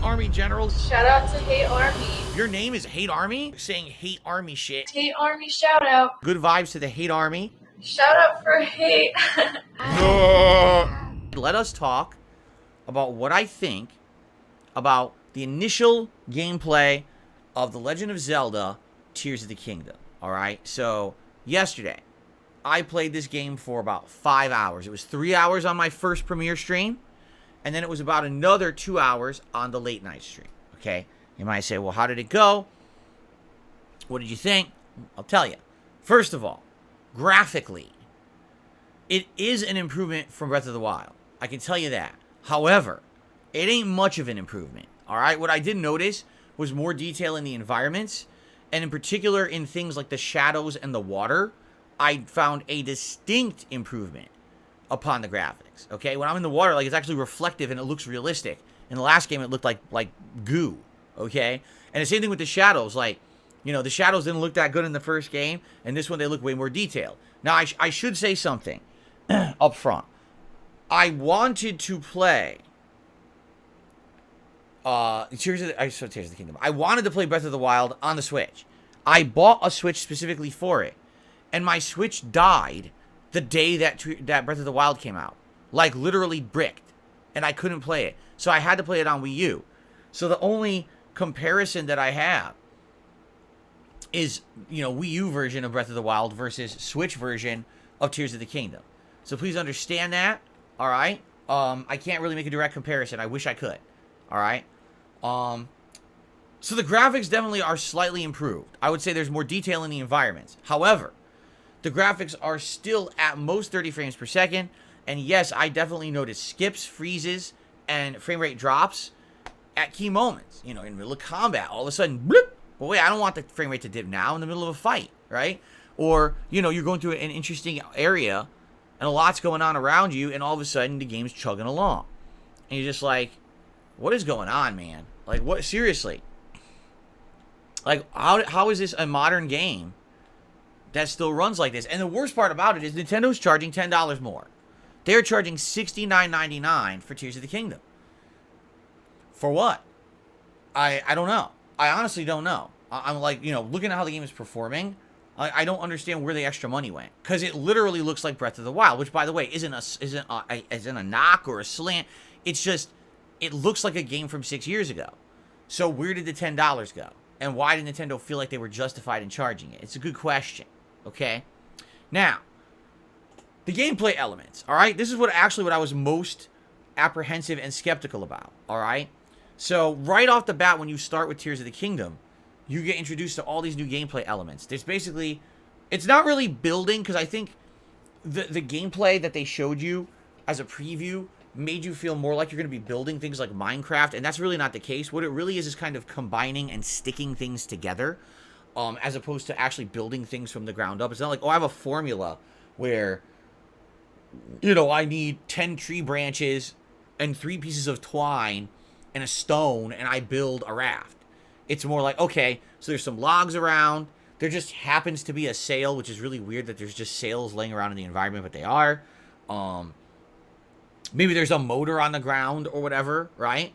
Army generals. Shout out to Hate Army. Your name is Hate Army? Saying Hate Army shit. Hate Army shout out. Good vibes to the Hate Army. Shout out for hate. Let us talk about what I think about the initial gameplay of The Legend of Zelda Tears of the Kingdom. Alright, so yesterday I played this game for about 5 hours. It was 3 hours on my first premiere stream, and then it was about another 2 hours on the late night stream. Okay, you might say, well, how did it go? What did you think? I'll tell you. First of all, graphically, it is an improvement from Breath of the Wild. I can tell you that. However, it ain't much of an improvement. Alright, what I did notice was more detail in the environments, and in particular in things like the shadows and the water. I found a distinct improvement upon the graphics. Okay, when I'm in the water, like, it's actually reflective and it looks realistic. In the last game, it looked like goo. Okay, and the same thing with the shadows. Like, you know, the shadows didn't look that good in the first game, and this one they look way more detailed. Now, I should say something up front. I wanted to play Tears of the Kingdom. I wanted to play Breath of the Wild on the Switch. I bought a Switch specifically for it, and my Switch died the day that Breath of the Wild came out. Like, literally bricked, and I couldn't play it. So I had to play it on Wii U. So the only comparison that I have is, you know, Wii U version of Breath of the Wild versus Switch version of Tears of the Kingdom. So please understand that, all right? I can't really make a direct comparison. I wish I could, all right? So the graphics definitely are slightly improved. I would say there's more detail in the environments. However, the graphics are still at most 30 frames per second. And yes, I definitely noticed skips, freezes, and frame rate drops at key moments. You know, in the middle of combat, all of a sudden, bloop. Well, wait, I don't want the frame rate to dip now in the middle of a fight, right? Or, you know, you're going through an interesting area, and a lot's going on around you, and all of a sudden, the game's chugging along. And you're just like, what is going on, man? Like, what? Seriously. Like, how is this a modern game that still runs like this? And the worst part about it is Nintendo's charging $10 more. They're charging $69.99 for Tears of the Kingdom. For what? I don't know. I honestly don't know. I'm like, you know, looking at how the game is performing, I don't understand where the extra money went. Because it literally looks like Breath of the Wild, which, by the way, isn't a knock or a slant. It's just, it looks like a game from 6 years ago. So where did the $10 go? And why did Nintendo feel like they were justified in charging it? It's a good question, okay? Now, the gameplay elements, all right? This is what I was most apprehensive and skeptical about, all right? So right off the bat, when you start with Tears of the Kingdom, you get introduced to all these new gameplay elements. There's basically, it's not really building, because I think the gameplay that they showed you as a preview made you feel more like you're going to be building things like Minecraft, and that's really not the case. What it really is kind of combining and sticking things together, as opposed to actually building things from the ground up. It's not like, oh, I have a formula where, you know, I need 10 tree branches and 3 pieces of twine and a stone, and I build a raft. It's more like, okay, so there's some logs around. There just happens to be a sail, which is really weird that there's just sails laying around in the environment, but they are. Maybe there's a motor on the ground or whatever, right?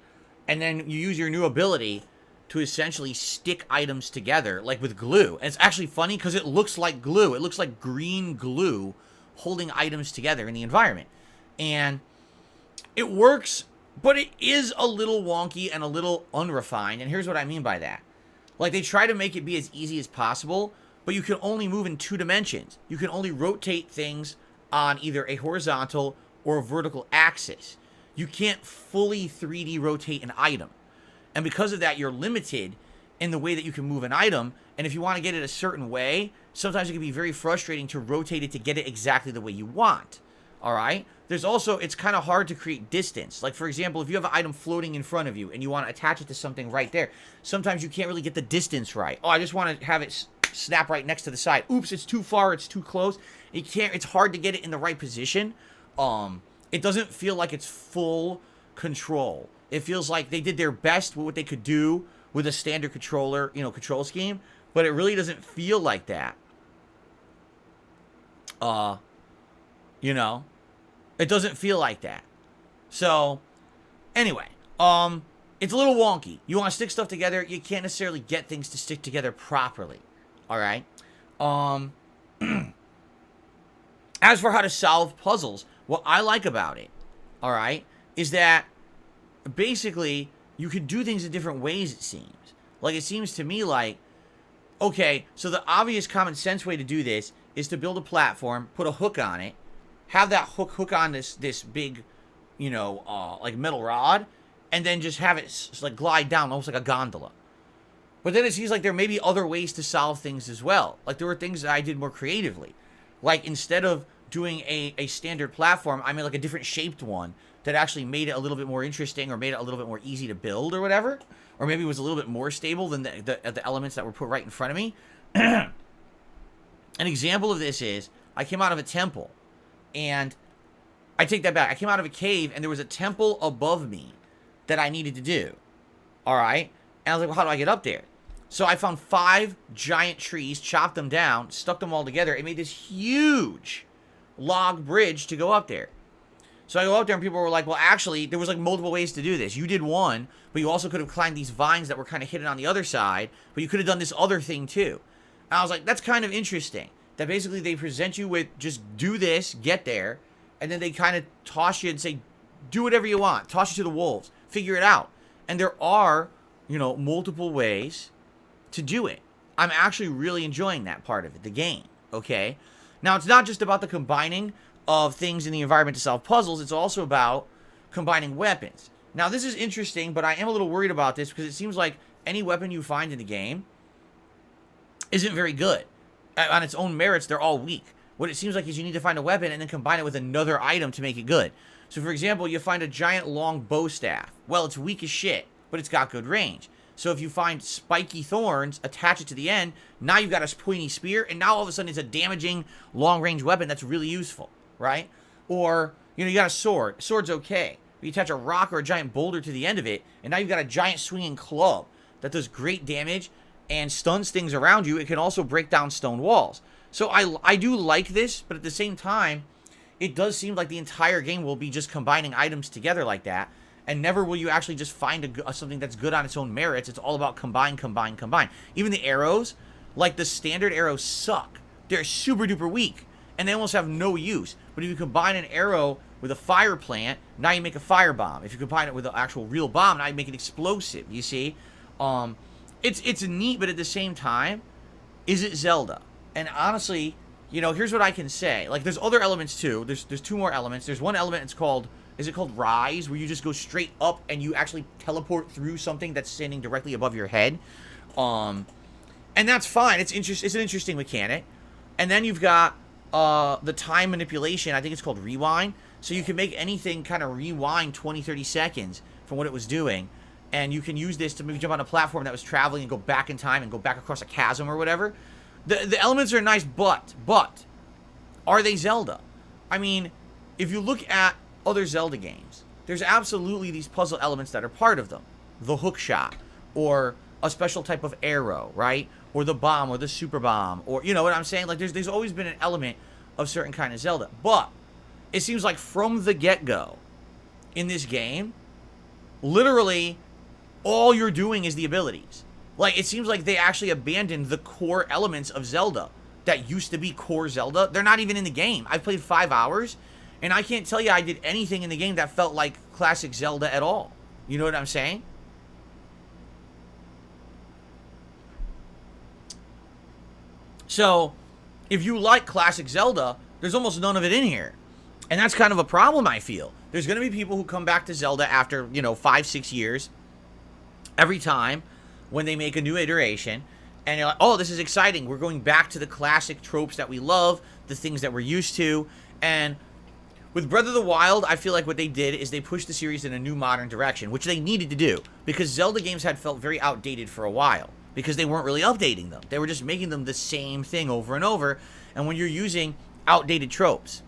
And then you use your new ability to essentially stick items together, like with glue. And it's actually funny because it looks like glue. It looks like green glue holding items together in the environment. And it works, but it is a little wonky and a little unrefined. And here's what I mean by that. Like, they try to make it be as easy as possible, but you can only move in 2 dimensions. You can only rotate things on either a horizontal or a vertical axis. You can't fully 3D rotate an item. And because of that, you're limited in the way that you can move an item. And if you want to get it a certain way, sometimes it can be very frustrating to rotate it to get it exactly the way you want. All right? There's also, it's kind of hard to create distance. Like, for example, if you have an item floating in front of you and you want to attach it to something right there, sometimes you can't really get the distance right. Oh, I just want to have it snap right next to the side. Oops, it's too far, it's too close. It's hard to get it in the right position. It doesn't feel like it's full control. It feels like they did their best with what they could do with a standard controller, you know, control scheme, but it really doesn't feel like that. You know, it doesn't feel like that. So, anyway, it's a little wonky. You want to stick stuff together, you can't necessarily get things to stick together properly. All right. As for how to solve puzzles, what I like about it, all right, is that basically you can do things in different ways, it seems. Like, it seems to me like, okay, so the obvious common sense way to do this is to build a platform, put a hook on it, have that hook on this big, you know, like metal rod, and then just have it like glide down almost like a gondola. But then it seems like there may be other ways to solve things as well. Like, there were things that I did more creatively. Like, instead of doing a standard platform, I made like a different shaped one that actually made it a little bit more interesting, or made it a little bit more easy to build or whatever. Or maybe it was a little bit more stable than the elements that were put right in front of me. An example of this is, I came out of a temple, and I take that back. I came out of a cave, and there was a temple above me that I needed to do. All right? And I was like, well, how do I get up there? So I found 5 giant trees, chopped them down, stuck them all together, and made this huge log bridge to go up there. So I go up there, and people were like, well, actually, there was like multiple ways to do this. You did one, but you also could have climbed these vines that were kind of hidden on the other side, but you could have done this other thing too. And I was like, that's kind of interesting. That basically they present you with just do this, get there, and then they kind of toss you and say, do whatever you want. Toss you to the wolves. Figure it out. And there are, you know, multiple ways to do it. I'm actually really enjoying that part of it, the game, okay? Now, it's not just about the combining of things in the environment to solve puzzles. It's also about combining weapons. Now, this is interesting, but I am a little worried about this because it seems like any weapon you find in the game isn't very good. On its own merits, they're all weak. What it seems like is you need to find a weapon and then combine it with another item to make it good. So, for example, you find a giant long bow staff. Well, it's weak as shit, but it's got good range. So if you find spiky thorns, attach it to the end, now you've got a pointy spear, and now all of a sudden it's a damaging long-range weapon that's really useful, right? Or, you know, you got a sword. Sword's okay. You attach a rock or a giant boulder to the end of it, and now you've got a giant swinging club that does great damage and stuns things around you. It can also break down stone walls. So I do like this, but at the same time, it does seem like the entire game will be just combining items together like that, and never will you actually just find something that's good on its own merits. It's all about combine, combine, combine. Even the arrows, like the standard arrows suck. They're super duper weak, and they almost have no use. But if you combine an arrow with a fire plant, now you make a fire bomb. If you combine it with an actual real bomb, now you make an explosive, you see? It's neat, but at the same time, is it Zelda? And honestly, you know, here's what I can say. Like, there's other elements too. There's 2 more elements. There's one element, it's called, is it called Rise, where you just go straight up and you actually teleport through something that's standing directly above your head. And that's fine. It's an interesting mechanic. And then you've got the time manipulation. I think it's called Rewind. So you can make anything kind of rewind 20, 30 seconds from what it was doing. And you can use this to maybe jump on a platform that was traveling and go back in time and go back across a chasm or whatever. The elements are nice, but are they Zelda? I mean, if you look at other Zelda games, there's absolutely these puzzle elements that are part of them. The hook shot, or a special type of arrow, right? Or the bomb, or the super bomb, or, you know what I'm saying? Like, there's always been an element of certain kind of Zelda. But it seems like from the get-go in this game, literally all you're doing is the abilities. Like, it seems like they actually abandoned the core elements of Zelda that used to be core Zelda. They're not even in the game. I've played 5 hours, and I can't tell you I did anything in the game that felt like classic Zelda at all. You know what I'm saying? So, if you like classic Zelda, there's almost none of it in here. And that's kind of a problem, I feel. There's going to be people who come back to Zelda after, you know, 5-6 years, every time, when they make a new iteration, and you're like, oh, this is exciting. We're going back to the classic tropes that we love, the things that we're used to. And with Breath of the Wild, I feel like what they did is they pushed the series in a new modern direction, which they needed to do, because Zelda games had felt very outdated for a while, because they weren't really updating them. They were just making them the same thing over and over. And when you're using outdated tropes,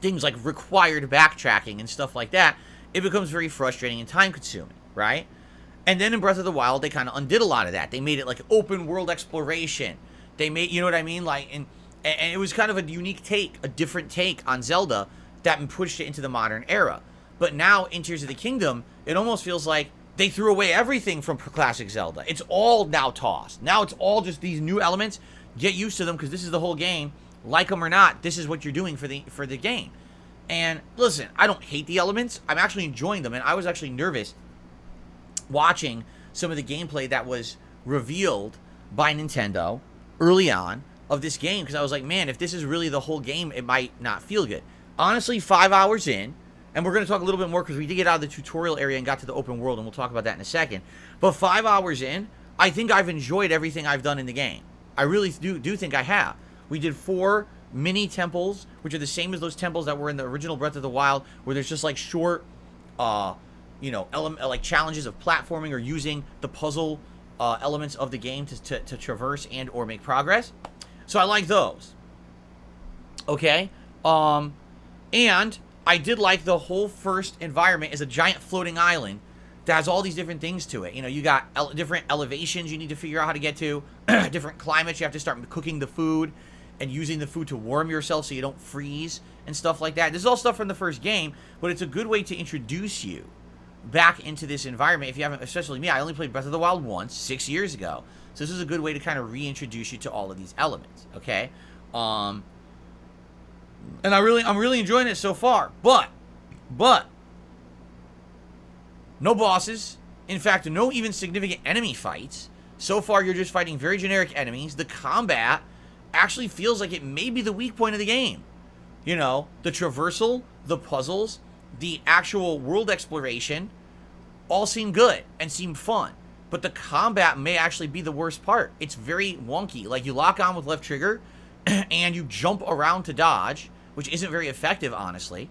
things like required backtracking and stuff like that, it becomes very frustrating and time-consuming, right? And then in Breath of the Wild, they kind of undid a lot of that. They made it like open world exploration. They made, you know what I mean? Like, and it was kind of a unique take, a different take on Zelda that pushed it into the modern era. But now in Tears of the Kingdom, it almost feels like They threw away everything from classic Zelda. It's all now tossed. Now it's all just these new elements. Get used to them because this is the whole game. Like them or not, this is what you're doing for the game. And listen, I don't hate the elements. I'm actually enjoying them, and I was actually nervous watching some of the gameplay that was revealed by Nintendo early on of this game, because I was like, man, if this is really the whole game, it might not feel good. Honestly, 5 hours in, and we're going to talk a little bit more because we did get out of the tutorial area and got to the open world, and we'll talk about that in a second. But 5 hours in, I think I've enjoyed everything I've done in the game. I really do think I have. We did 4 mini temples, which are the same as those temples that were in the original Breath of the Wild, where there's just like short, like challenges of platforming or using the puzzle elements of the game to traverse and or make progress. So I like those. Okay. And I did like the whole first environment is a giant floating island that has all these different things to it. You know, you got different elevations you need to figure out how to get to, different climates. You have to start cooking the food and using the food to warm yourself so you don't freeze and stuff like that. This is all stuff from the first game, but it's a good way to introduce you back into this environment. If you haven't, especially me, I only played Breath of the Wild once, 6 years ago. So this is a good way to kind of reintroduce you to all of these elements, okay? And I'm really enjoying it so far. But no bosses. In fact, no even significant enemy fights. So far, you're just fighting very generic enemies. The combat actually feels like it may be the weak point of the game. You know, the traversal, the puzzles, the actual world exploration all seem good and seem fun. But the combat may actually be the worst part. It's very wonky. Like, you lock on with left trigger and you jump around to dodge, which isn't very effective, honestly.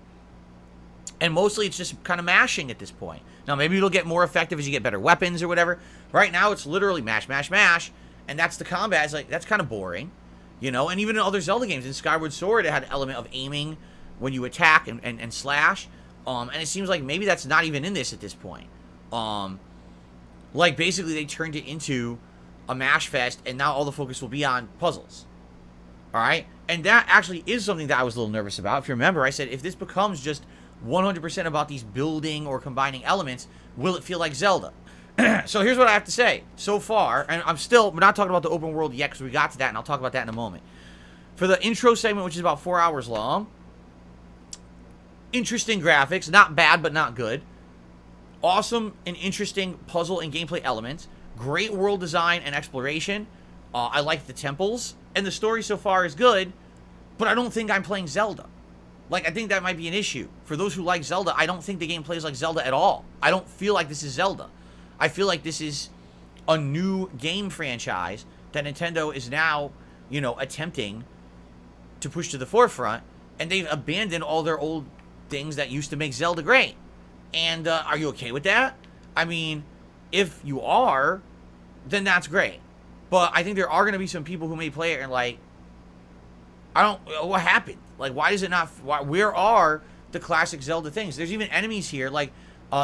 And mostly it's just kind of mashing at this point. Now, maybe it'll get more effective as you get better weapons or whatever. Right now, it's literally mash, mash, mash. And that's the combat. It's like, that's kind of boring. You know, and even in other Zelda games, in Skyward Sword, it had an element of aiming when you attack and slash. And it seems like maybe that's not even in this at this point. Like, basically, they turned it into a mash fest, and now all the focus will be on puzzles. Alright? And that actually is something that I was a little nervous about. If you remember, I said, if this becomes just 100% about these building or combining elements, will it feel like Zelda? So here's what I have to say. So far, and we're not talking about the open world yet because we got to that, and I'll talk about that in a moment. For the intro segment, which is about 4 hours long, interesting graphics, not bad, but not good. Awesome and interesting puzzle and gameplay elements. Great world design and exploration. I like the temples, and the story so far is good, but I don't think I'm playing Zelda. Like, I think that might be an issue. For those who like Zelda, I don't think the game plays like Zelda at all. I don't feel like this is Zelda. I feel like this is a new game franchise that Nintendo is now, you know, attempting to push to the forefront, and they've abandoned all their old things that used to make Zelda great. And are you okay with that? I mean, if you are, then that's great. But I think there are going to be some people who may play it and like, what happened? Like, why does it not, where are the classic Zelda things? There's even enemies here, like,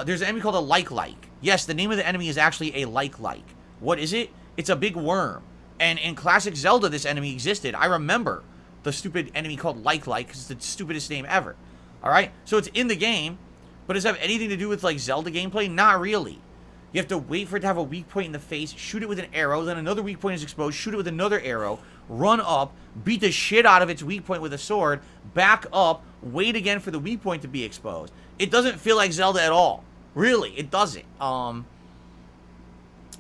there's an enemy called a like. Yes, the name of the enemy is actually a like. What is it? It's a big worm. And in classic Zelda, this enemy existed. I remember the stupid enemy called like, because it's the stupidest name ever. Alright? So it's in the game, but does it have anything to do with, like, Zelda gameplay? Not really. You have to wait for it to have a weak point in the face, shoot it with an arrow, then another weak point is exposed, shoot it with another arrow, run up, beat the shit out of its weak point with a sword, back up, wait again for the weak point to be exposed. It doesn't feel like Zelda at all. Really, it doesn't.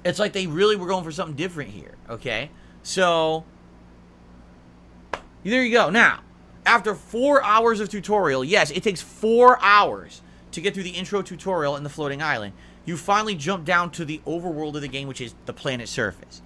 It's like they really were going for something different here, okay? So, there you go. Now, after 4 hours of tutorial, yes, it takes 4 hours to get through the intro tutorial in the floating island. You finally jump down to the overworld of the game, which is the planet surface.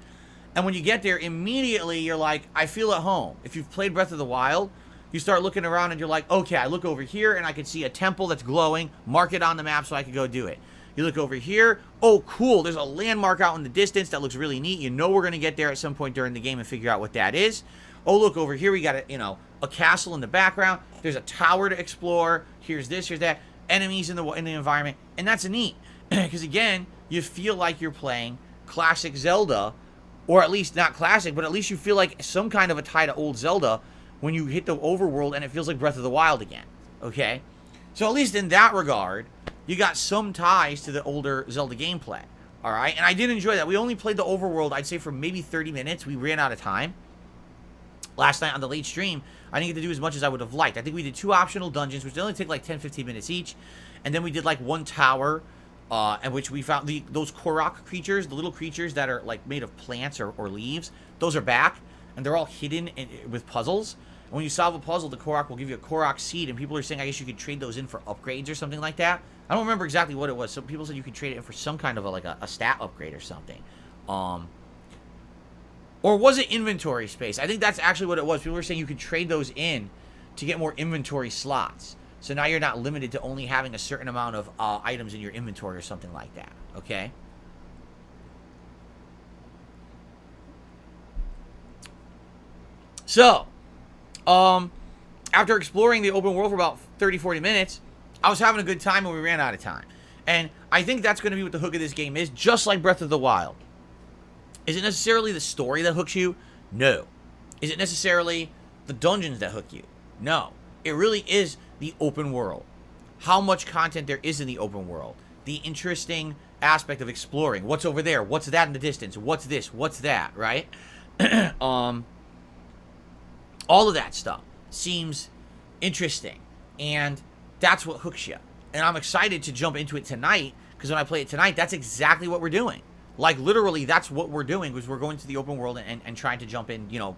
And when you get there, immediately you're like, I feel at home. If you've played Breath of the Wild, you start looking around and you're like, okay, I look over here and I can see a temple that's glowing. Mark it on the map so I can go do it. You look over here. Oh, cool. There's a landmark out in the distance that looks really neat. You know we're going to get there at some point during the game and figure out what that is. Oh, look over here. We got a castle in the background. There's a tower to explore. Here's this, here's that. Enemies in the environment. And that's neat. Because, again, you feel like you're playing classic Zelda. Or at least not classic, but at least you feel like some kind of a tie to old Zelda when you hit the overworld and it feels like Breath of the Wild again. Okay? So at least in that regard, you got some ties to the older Zelda gameplay. All right, and I did enjoy that. We only played the overworld, I'd say, for maybe 30 minutes. We ran out of time. Last night on the late stream, I didn't get to do as much as I would have liked. I think we did 2 optional dungeons, which only take like 10-15 minutes each. And then we did like 1 tower, in which we found those Korok creatures, the little creatures that are like made of plants or leaves. Those are back, and they're all hidden with puzzles. And when you solve a puzzle, the Korok will give you a Korok seed, and people are saying I guess you could trade those in for upgrades or something like that. I don't remember exactly what it was. Some people said you could trade it in for some kind of a stat upgrade or something. Or was it inventory space? I think that's actually what it was. People were saying you could trade those in to get more inventory slots. So now you're not limited to only having a certain amount of items in your inventory or something like that. Okay? So, after exploring the open world for about 30-40 minutes, I was having a good time and we ran out of time. And I think that's going to be what the hook of this game is, just like Breath of the Wild. Is it necessarily the story that hooks you? No. Is it necessarily the dungeons that hook you? No. It really is the open world. How much content there is in the open world. The interesting aspect of exploring. What's over there? What's that in the distance? What's this? What's that? Right? All of that stuff seems interesting. And that's what hooks you. And I'm excited to jump into it tonight, because when I play it tonight, that's exactly what we're doing. Like, literally, that's what we're doing, because we're going to the open world and trying to jump in, you know,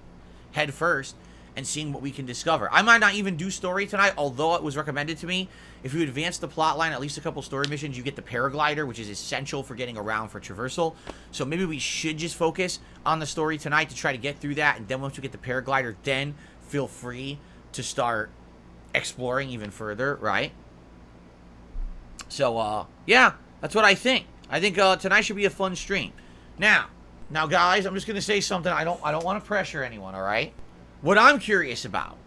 head first and seeing what we can discover. I might not even do story tonight, although it was recommended to me. If you advance the plot line, at least a couple story missions, you get the paraglider, which is essential for getting around for traversal. So maybe we should just focus on the story tonight to try to get through that, and then once we get the paraglider, then feel free to start exploring even further, right? So, yeah, that's what I think. I think tonight should be a fun stream. Now, guys, I'm just gonna say something. I don't want to pressure anyone. All right. What I'm curious about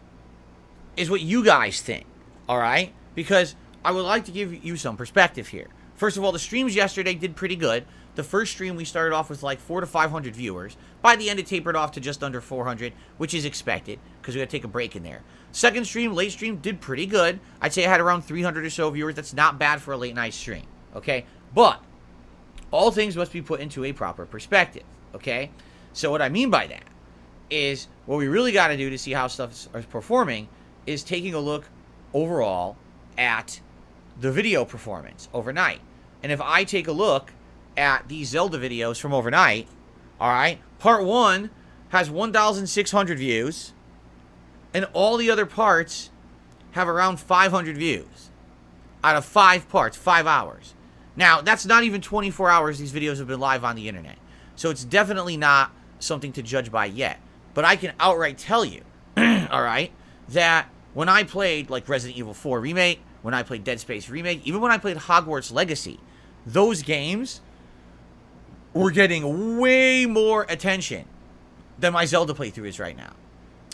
is what you guys think. All right, because I would like to give you some perspective here. First of all, the streams yesterday did pretty good. The first stream we started off with like 400 to 500 viewers. By the end, it tapered off to just under 400, which is expected because we got to take a break in there. Second stream, late stream, did pretty good. I'd say I had around 300 or so viewers. That's not bad for a late night stream. Okay, but all things must be put into a proper perspective, okay? So what I mean by that is what we really got to do to see how stuff is performing is taking a look overall at the video performance overnight. And if I take a look at these Zelda videos from overnight, all right, part 1 has 1,600 views, and all the other parts have around 500 views out of 5 parts, 5 hours. Now, that's not even 24 hours these videos have been live on the internet. So it's definitely not something to judge by yet. But I can outright tell you, all right, that when I played like Resident Evil 4 Remake, when I played Dead Space Remake, even when I played Hogwarts Legacy, those games were getting way more attention than my Zelda playthrough is right now.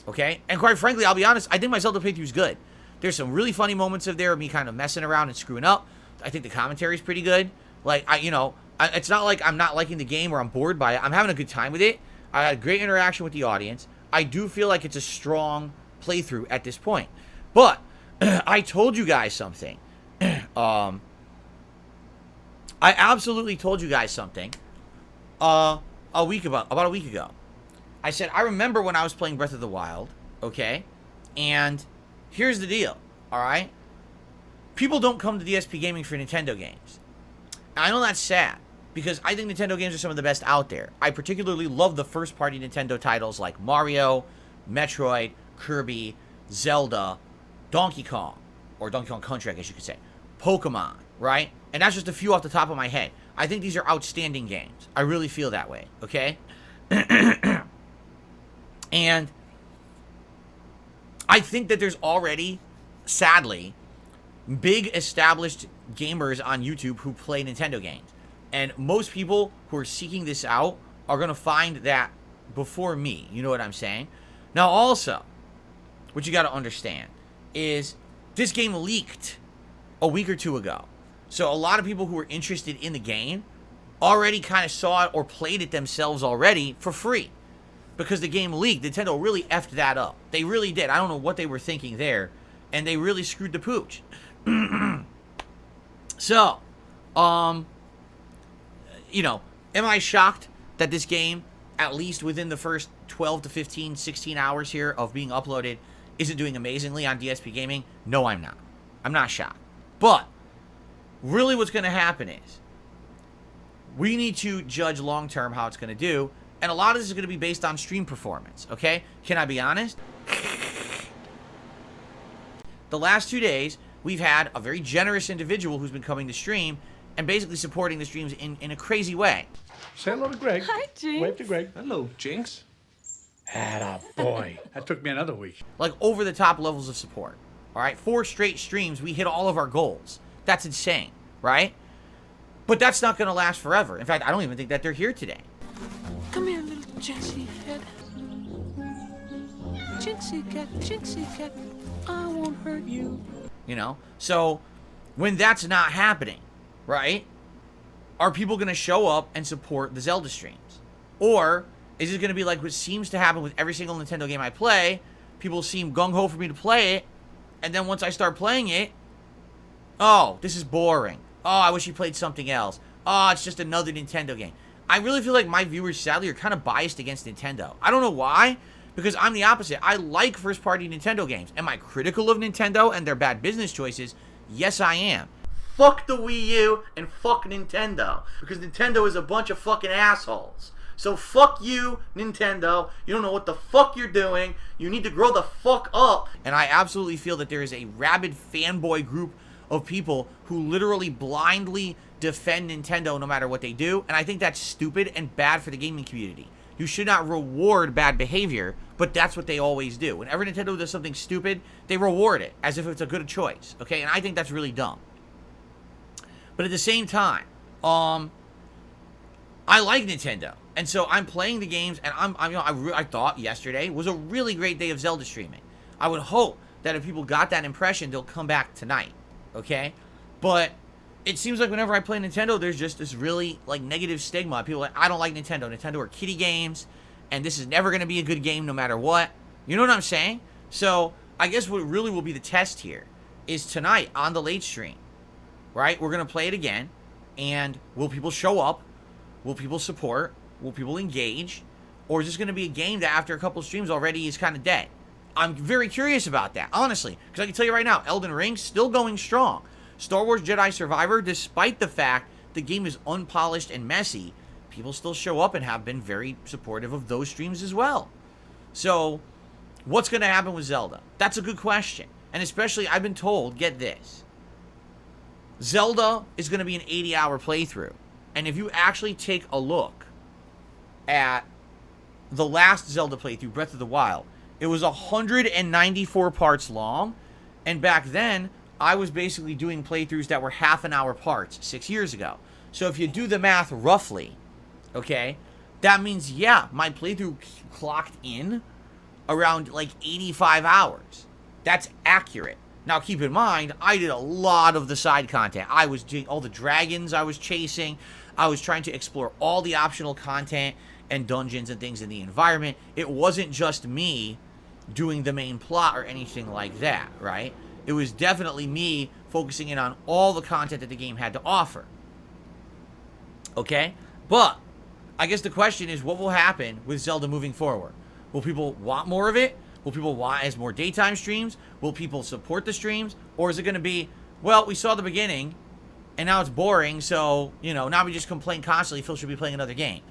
Okay? And quite frankly, I'll be honest, I think my Zelda playthrough is good. There's some really funny moments of there of me kind of messing around and screwing up. I think the commentary is pretty good. Like, it's not like I'm not liking the game or I'm bored by it. I'm having a good time with it. I had great interaction with the audience. I do feel like it's a strong playthrough at this point. But I told you guys something. I absolutely told you guys something about a week ago. I said, I remember when I was playing Breath of the Wild, okay? And here's the deal, all right? People don't come to DSP Gaming for Nintendo games. And I know that's sad, because I think Nintendo games are some of the best out there. I particularly love the first-party Nintendo titles like Mario, Metroid, Kirby, Zelda, Donkey Kong, or Donkey Kong Country, I guess you could say, Pokemon, right? And that's just a few off the top of my head. I think these are outstanding games. I really feel that way, okay? And I think that there's already, sadly, big established gamers on YouTube who play Nintendo games. And most people who are seeking this out are going to find that before me. You know what I'm saying? Now, also, what you got to understand is this game leaked a week or two ago. So a lot of people who were interested in the game already kind of saw it or played it themselves already for free. Because the game leaked, Nintendo really effed that up. They really did. I don't know what they were thinking there. And they really screwed the pooch. So, you know, am I shocked that this game, at least within the first 12 to 15, 16 hours here of being uploaded, isn't doing amazingly on DSP Gaming? No, I'm not. I'm not shocked. But, really what's going to happen is, we need to judge long-term how it's going to do, and a lot of this is going to be based on stream performance, okay? Can I be honest? The last 2 days, we've had a very generous individual who's been coming to stream and basically supporting the streams in a crazy way. Say hello to Greg. Hi, Jinx. Wave to Greg. Hello, Jinx. Atta boy. That took me another week. Like, over-the-top levels of support, all right? 4 straight streams, we hit all of our goals. That's insane, right? But that's not going to last forever. In fact, I don't even think that they're here today. Come here, little Jinxie head. Jinxie cat, I won't hurt you. You know? So, when that's not happening, right? Are people going to show up and support the Zelda streams? Or is it going to be like what seems to happen with every single Nintendo game I play? People seem gung-ho for me to play it, and then once I start playing it, oh, this is boring. Oh, I wish you played something else. Oh, it's just another Nintendo game. I really feel like my viewers, sadly, are kind of biased against Nintendo. I don't know why, because I'm the opposite. I like first-party Nintendo games. Am I critical of Nintendo and their bad business choices? Yes, I am. Fuck the Wii U and fuck Nintendo, because Nintendo is a bunch of fucking assholes. So fuck you, Nintendo. You don't know what the fuck you're doing. You need to grow the fuck up. And I absolutely feel that there is a rabid fanboy group of people who literally blindly defend Nintendo no matter what they do, and I think that's stupid and bad for the gaming community. You should not reward bad behavior, but that's what they always do. Whenever Nintendo does something stupid, they reward it as if it's a good choice, okay? And I think that's really dumb. But at the same time, I like Nintendo, and so I'm playing the games, and I thought yesterday was a really great day of Zelda streaming. I would hope that if people got that impression, they'll come back tonight, okay? But it seems like whenever I play Nintendo, there's just this really, like, negative stigma. People are like, I don't like Nintendo. Nintendo are kiddie games, and this is never going to be a good game no matter what. You know what I'm saying? So, I guess what really will be the test here is tonight on the late stream, right? We're going to play it again, and will people show up? Will people support? Will people engage? Or is this going to be a game that after a couple of streams already is kind of dead? I'm very curious about that, honestly, because I can tell you right now, Elden Ring's still going strong. Star Wars Jedi Survivor, despite the fact the game is unpolished and messy, people still show up and have been very supportive of those streams as well. So, what's going to happen with Zelda? That's a good question. And especially, I've been told, get this, Zelda is going to be an 80-hour playthrough. And if you actually take a look at the last Zelda playthrough, Breath of the Wild, it was 194 parts long, and back then, I was basically doing playthroughs that were half-an-hour parts 6 years ago. So if you do the math roughly, okay, that means, yeah, my playthrough clocked in around, like, 85 hours. That's accurate. Now, keep in mind, I did a lot of the side content. I was doing all the dragons I was chasing. I was trying to explore all the optional content and dungeons and things in the environment. It wasn't just me doing the main plot or anything like that, right? It was definitely me focusing in on all the content that the game had to offer. Okay? But, I guess the question is, what will happen with Zelda moving forward? Will people want more of it? Will people want as more daytime streams? Will people support the streams? Or is it going to be, well, we saw the beginning, and now it's boring, so, you know, now we just complain constantly, Phil should be playing another game.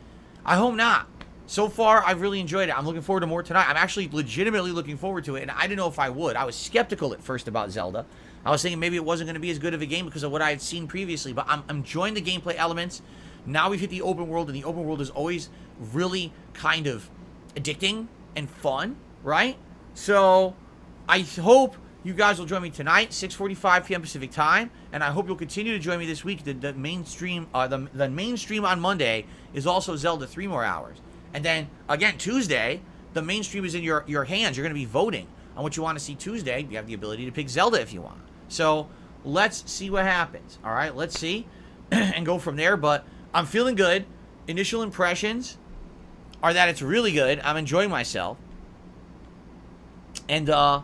I hope not. So far, I've really enjoyed it. I'm looking forward to more tonight. I'm actually legitimately looking forward to it, and I didn't know if I would. I was skeptical at first about Zelda. I was thinking maybe it wasn't going to be as good of a game because of what I had seen previously, but I'm enjoying the gameplay elements. Now we've hit the open world, and the open world is always really kind of addicting and fun, right? So, I hope you guys will join me tonight, 6:45 p.m. Pacific time, and I hope you'll continue to join me this week. The main stream on Monday is also Zelda 3 more hours. And then, again, Tuesday, the main stream is in your hands. You're going to be voting on what you want to see Tuesday. You have the ability to pick Zelda if you want. So, let's see what happens. All right, let's see and go from there. But I'm feeling good. Initial impressions are that it's really good. I'm enjoying myself. And I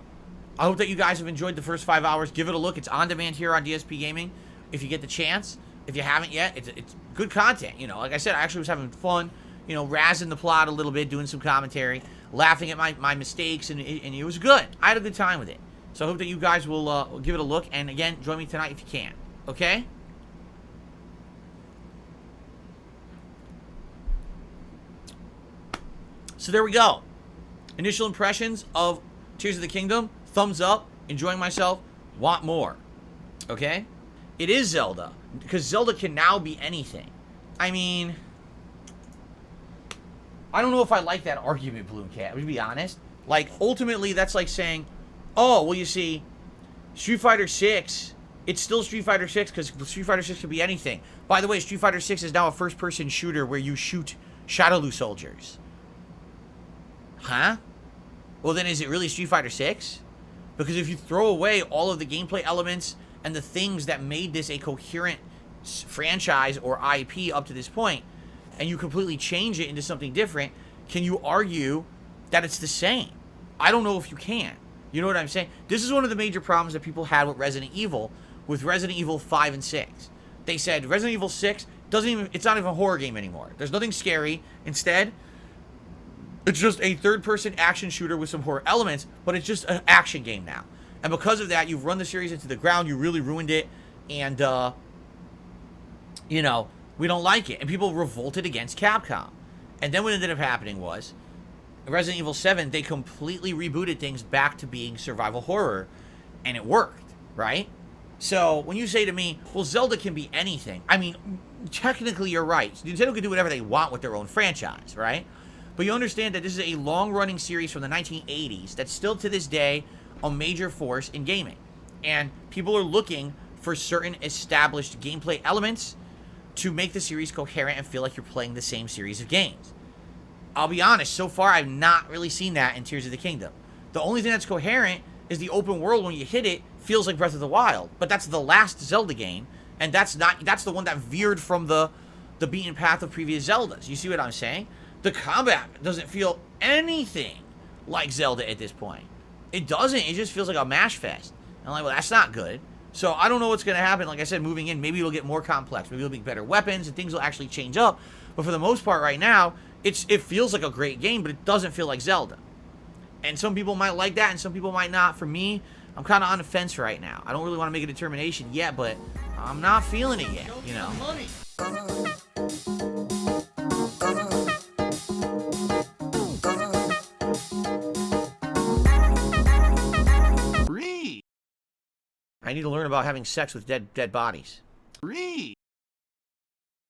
hope that you guys have enjoyed the first 5 hours. Give it a look. It's on demand here on DSP Gaming. if you get the chance. If you haven't yet, it's good content. You know, like I said, I actually was having fun, you know, razzing the plot a little bit, doing some commentary, laughing at my mistakes, and it was good. I had a good time with it. So I hope that you guys will give it a look. And again, join me tonight if you can. Okay? So there we go. Initial impressions of Tears of the Kingdom. Thumbs up. Enjoying myself. Want more. Okay? It is Zelda. Because Zelda can now be anything. I mean, I don't know if I like that argument, Balloon Cat. To be honest. Like, ultimately, that's like saying, oh, well, you see, Street Fighter 6, it's still Street Fighter 6 because Street Fighter 6 can be anything. By the way, Street Fighter 6 is now a first-person shooter where you shoot Shadowloo soldiers. Huh? Well, then is it really Street Fighter 6? Because if you throw away all of the gameplay elements and the things that made this a coherent franchise or IP up to this point, and you completely change it into something different, can you argue that it's the same? I don't know if you can. You know what I'm saying? This is one of the major problems that people had with Resident Evil 5 and 6. They said Resident Evil 6 it's not even a horror game anymore. There's nothing scary. Instead, it's just a third-person action shooter with some horror elements, but it's just an action game now. And because of that, you've run the series into the ground. You really ruined it. And, you know, we don't like it. And people revolted against Capcom. And then what ended up happening was, Resident Evil 7, they completely rebooted things back to being survival horror. And it worked, right? So, when you say to me, well, Zelda can be anything. I mean, technically you're right. Nintendo can do whatever they want with their own franchise, right? But you understand that this is a long-running series from the 1980s that's still to this day a major force in gaming. And people are looking for certain established gameplay elements to make the series coherent and feel like you're playing the same series of games. I'll be honest, so far I've not really seen that in Tears of the Kingdom. The only thing that's coherent is the open world. When you hit it, feels like Breath of the Wild. But that's the last Zelda game, and that's the one that veered from the beaten path of previous Zeldas. You see what I'm saying? The combat doesn't feel anything like Zelda at this point. It doesn't. It just feels like a mash fest. And I'm like, well, that's not good. So I don't know what's going to happen. Like I said, moving in, maybe it'll get more complex. Maybe it'll be better weapons and things will actually change up. But for the most part right now, it feels like a great game, but it doesn't feel like Zelda. And some people might like that and some people might not. For me, I'm kind of on the fence right now. I don't really want to make a determination yet, but I'm not feeling it yet, you know. I need to learn about having sex with dead bodies.